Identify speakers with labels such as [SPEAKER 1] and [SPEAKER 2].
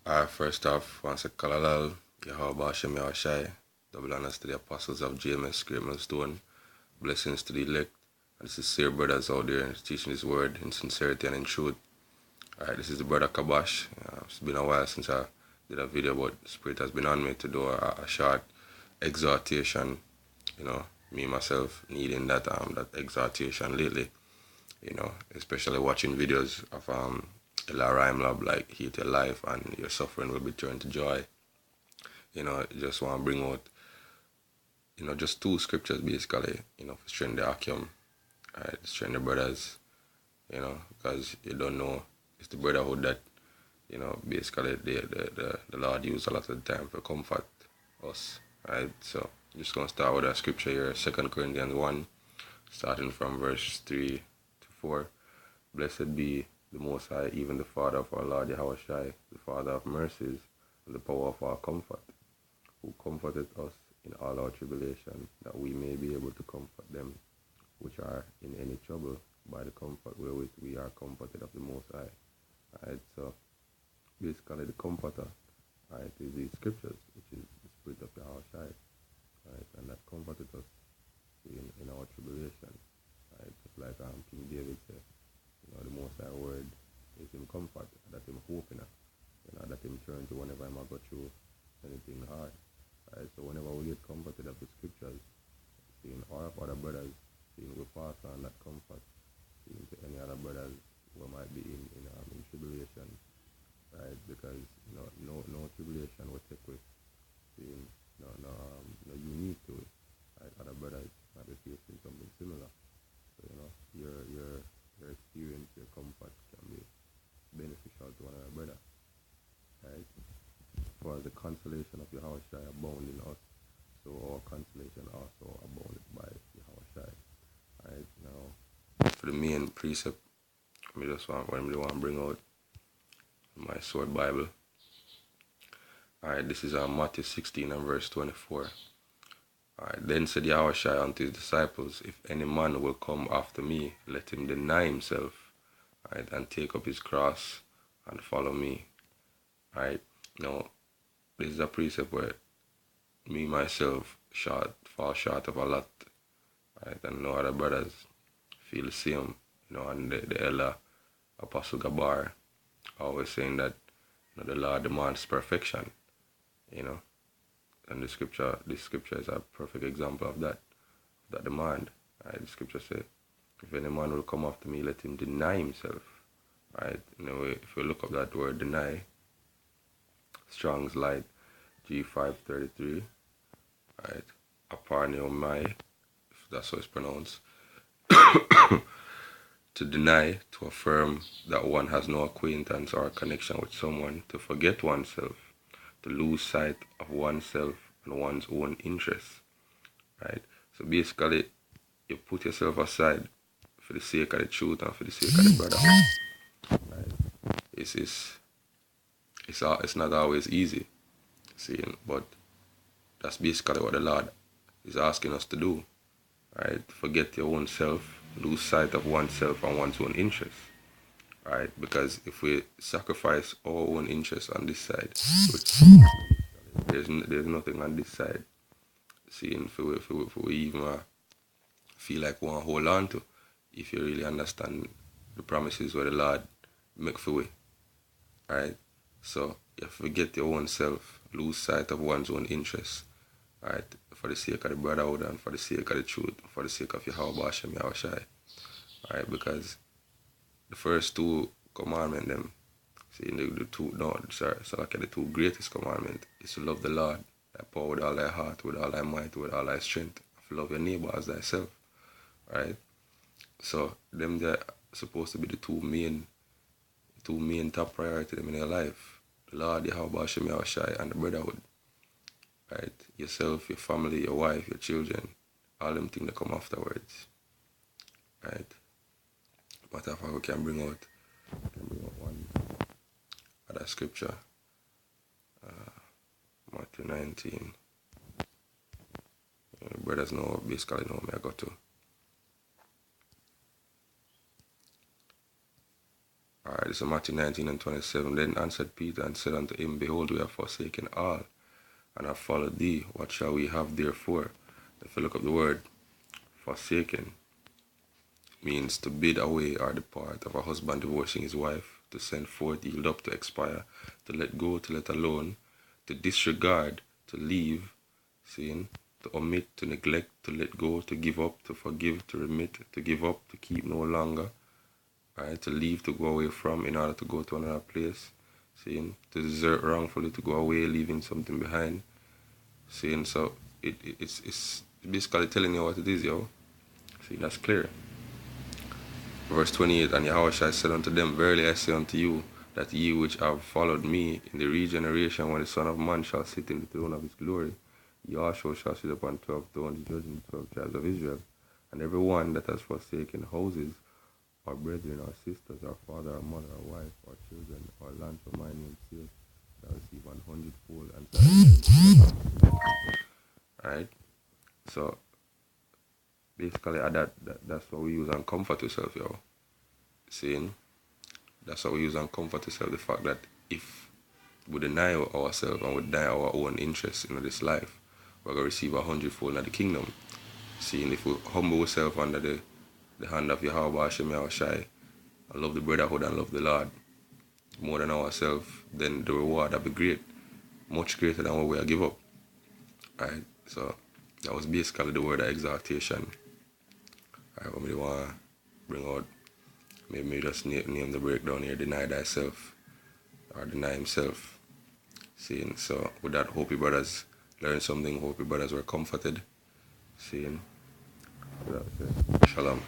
[SPEAKER 1] First off, once a Kalalal, Yahweh Hashem Yahushai, double honors to the apostles of JMS, Great Millstone, blessings to the elect, and sincere brothers out there teaching His word in sincerity and in truth. Alright, this is the brother Kabash. It's been a while since I did a video, but the Spirit has been on me to do a short exhortation. Me myself needing that exhortation lately. Especially watching videos of Ella Rhyme Lab like Heat Your Life and Your Suffering Will Be Turned to Joy. Just want to bring out, just two scriptures basically, for strength the Akim, right? Strength the brothers, because you don't know, it's the brotherhood that, basically the Lord used a lot of the time to comfort us, right? So I'm just going to start with a scripture here, 2 Corinthians 1, starting from verse 3 to 4. Blessed be the Most High, even the Father of our Lord Yahushai, the Father of mercies, and the power of our comfort, who comforted us in all our tribulation, that we may be able to comfort them which are in any trouble by the comfort wherewith we are comforted of the Most High. Alright, so basically the comforter, right, is these scriptures, which is the Spirit of Yahushai, right, and that comforted us in our tribulation, right, just like King David said. The Most High word is him comfort, that him hope in, that him turn to whenever I go through anything hard. Right? So whenever we get comforted of the scriptures, seeing all of other brothers, seeing we pass on that comfort, seeing to any other brothers who might be in tribulation, right? Because no tribulation will take with seeing no unique to it. Right? Other brothers might be facing something similar. So your experience, your comfort can be beneficial to another brother. Right? For the consolation of Yahushai abound in us, so our consolation also abounded by Yahushai. Right? Now, for the main precept, I just want to bring out my sword Bible. Alright, this is Matthew 16 and verse 24. Alright, then said Yahushua unto his disciples, if any man will come after me, let him deny himself, right, and take up his cross and follow me. Alright, now this is a precept where me myself fall short of a lot. Right, and no other brothers feel the same. And the elder Apostle Gabar always saying that the Lord demands perfection. And this scripture is a perfect example of that demand. Right? The scripture says, if any man will come after me, let him deny himself. Right? If you look up that word deny, Strong's Light G533, right? Aparneomai, if that's how it's pronounced. To deny, to affirm that one has no acquaintance or connection with someone, to forget oneself, to lose sight of oneself and one's own interests, right? So basically, you put yourself aside for the sake of the truth and for the sake of the brotherhood, right? It's not always easy, but that's basically what the Lord is asking us to do, right? Forget your own self, lose sight of oneself and one's own interests, right? Because if we sacrifice our own interests on this side, there's nothing on this side. If we even feel like we want to hold on to, if you really understand the promises where the Lord make for we, right? So you forget your own self, lose sight of one's own interests, right? For the sake of the brotherhood and for the sake of the truth, for the sake of Yahweh Hashem Yahushai, right? Because the first two commandments, the two greatest commandments is to love the Lord, thy power with all thy heart, with all thy might, with all thy strength, to love your neighbor as thyself, right? So them they're supposed to be the two main top priority in your life. The Lord, Yahweh Hashem Yahushai, and the brotherhood. Right? Yourself, your family, your wife, your children, all them things that come afterwards. Right? Matter of fact, we can bring out one other scripture. Matthew 19. Brothers basically know me I got to. Alright. Alright, this is Matthew 19 and 27. Then answered Peter and said unto him, Behold, we have forsaken all, and have followed thee. What shall we have therefore? If you look up the word forsaken, means to bid away or depart, of a husband divorcing his wife, to send forth, yield up, to expire, to let go, to let alone, to disregard, to leave, seeing, to omit, to neglect, to let go, to give up, to forgive, to remit, to give up, to keep no longer, right? To leave, to go away from, in order to go to another place, seeing, to desert wrongfully, to go away, leaving something behind, seeing. So it's basically telling you what it is, yo. See, that's clear. Verse 28, and Yahushua said unto them, Verily I say unto you, that ye which have followed me in the regeneration, when the Son of Man shall sit in the throne of his glory, ye also shall sit upon 12 thrones, judging the 12 tribes of Israel. And every one that has forsaken houses, or brethren, or sisters, or father, or mother, or wife, or children, or land for my name's sake, shall receive 100-fold and Alright? So basically that's what we use and comfort yourself, yo. Saying that's what we use and comfort yourself, the fact that if we deny ourselves and we deny our own interests in this life, we're gonna receive 100-fold in the kingdom. Seeing if we humble ourselves under the hand of Yahweh Hashem Yahushai and love the brotherhood and love the Lord more than ourselves, then the reward will be great, much greater than what we are give up. Alright, so that was basically the word of exaltation. Alright, what we want to bring out, maybe just name the breakdown here, deny thyself, or deny himself. Seeing, so with that, hope you brothers learned something, hope you brothers were comforted. Seeing, shalom.